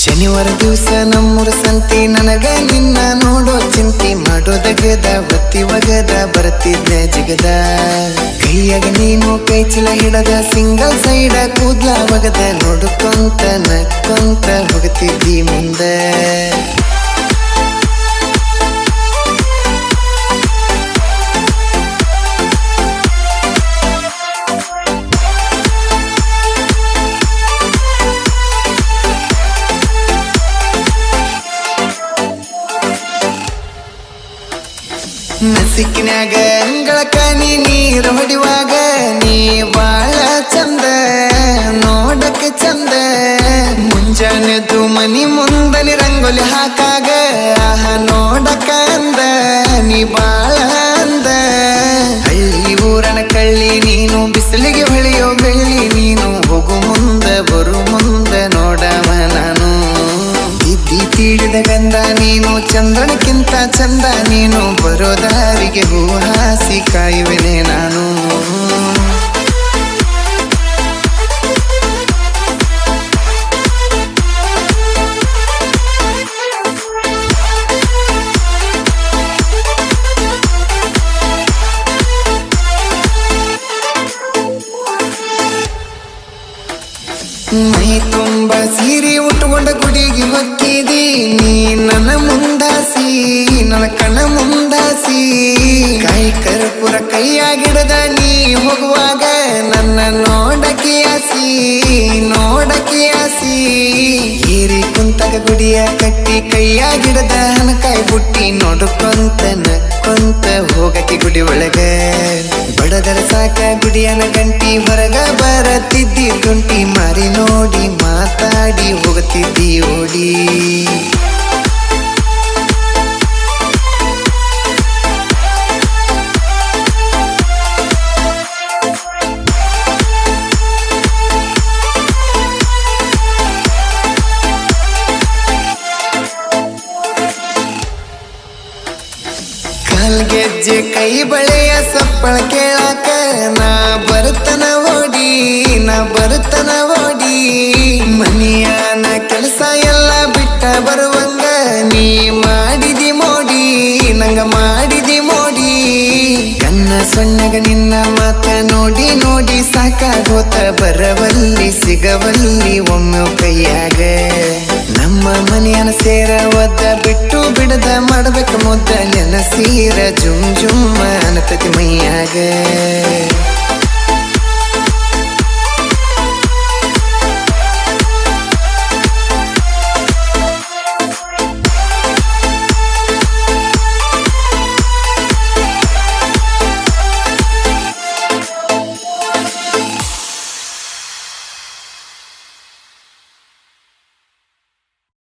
ಶನಿವಾರ ದಿವಸ ನಮ್ಮೂರ ಸಂತಿ ನನಗ ನಿನ್ನ ನೋಡೋ ಚಿಂತಿ ಮಾಡೋದಗದ ಬತ್ತಿ ಒಗದ ಬರ್ತಿದ್ದೆ ಜಿಗದ ಕೈಯಾಗ ನೀನು ಕೈ ಚೀಲ ಹಿಡದ ಸಿಂಗಲ್ ಸೈಡ ಕೂದ್ಲ ಒಗದ ನೋಡ್ಕೊಂತ ನಕ್ಕೊಂತ ಹೋಗ್ತಿದ್ದಿ ಮುಂದೆ ನಸಿಕಿನ್ಯಾಗ ಅಂಗಳಕ ನೀರು ಹೊಡಿವಾಗ ನೀ ಬಾಳ ಚಂದ ನೋಡಕ ಚಂದ ಮುಂಜಾನೆದ್ದು ಮನಿ ಮುಂದನಿ ರಂಗೋಲಿ ಹಾಕಾಗ ಆಹ ನೋಡಕ ಅಂದ ನೀ ಬಾಳ ಅಂದ ಹಳ್ಳಿ ಊರನ ಕಳ್ಳಿ ನೀನು ಬಿಸಿಲಿಗೆ ಹೊಳೆಯೋ ಬೆಳ್ಳಿ ನೀನು ಹೋಗು ಮುಂದ ಬರು ಮುಂದ ನೋಡವ ನಾನು ಇದ್ದಿ ತೀಡಿದ ಗಂಧ ನೀನು ಚಂದ್ರನಕ್ಕಿಂತ ಚಂದ ನೀನು ಬರೋ ದಾರಿಗೆ ಹೂ ಹಾಸಿ ಕಾಯುವೆನೆ ನಾನು ಮೈ ತುಂಬ ಸೀರೆ ಉಟ್ಕೊಂಡ ಗುಡಿಗೆ ಹೊಕ್ಕಿದಿ ನೀ ನನ್ನ ಮುಂದಾಸಿ ನನ್ನ ಕಣ್ಣ ಮುಂದಾಸಿ ಕಾಯಿ ಕರ್ಪೂರ ಕೈಯಾಗಿಡದ ನೀ ಹೋಗುವಾಗ ನನ್ನ ನೋಡಕ್ಕೆ ಆಸಿ ಹೀರಿ ಕುಂತಗ ಗುಡಿಯ ಕಟ್ಟಿ ಕೈಯಾಗಿಡದ ಹನಕಾಯಿ ಬುಟ್ಟಿ ನೋಡ್ಕೊಂತ ನಕ್ಕೊಂತ ಹೋಗಕ್ಕೆ ಗುಡಿ ಒಳಗ ಬಡದರ ಸಾಕ ಗುಡಿಯನ ಗಂಟಿ ಹೊರಗ ಬರತಿದ್ದಿ ತುಂಟಿ ಮಾರಿ ನೋಡಿ ಮಾತಾಡಿ ಹೋಗುತ್ತಿದ್ದಿ ಓಡಿ ಗೆಜ್ಜೆ ಕೈ ಬಳೆಯ ಸಪ್ಪಳ ಕೇಳಾಕ ನಾ ಬರುತ್ತನ ಓಡಿ ಮನಿಯಾನ ಕೆಲಸ ಎಲ್ಲ ಬಿಟ್ಟ ಬರುವಂಗ ನೀ ಮಾಡಿದಿ ಮೋಡಿ ನಂಗ ಮಾಡಿದಿ ಮೋಡಿ ಕನ್ನ ಸೊಣ್ಣಗ ನಿನ್ನ ಮಾತ ನೋಡಿ ನೋಡಿ ಸಾಕಾಗೋತ ಬರವಲ್ಲಿ ಸಿಗವಲ್ಲಿ ಒಮ್ಮೆ ಕೈಯಾಗ ನಮ್ಮ ಮನೆಯನ ಸೇರ ಒದ್ದ ಬಿಟ್ಟು ಬಿಡದ ಮಾಡ್ಬೇಕ ಮುದ್ದ ನೆನಸೀರ ಜುಮ್ ಜುಮ್ ಅನತತಿ ಮೈಯಾಗ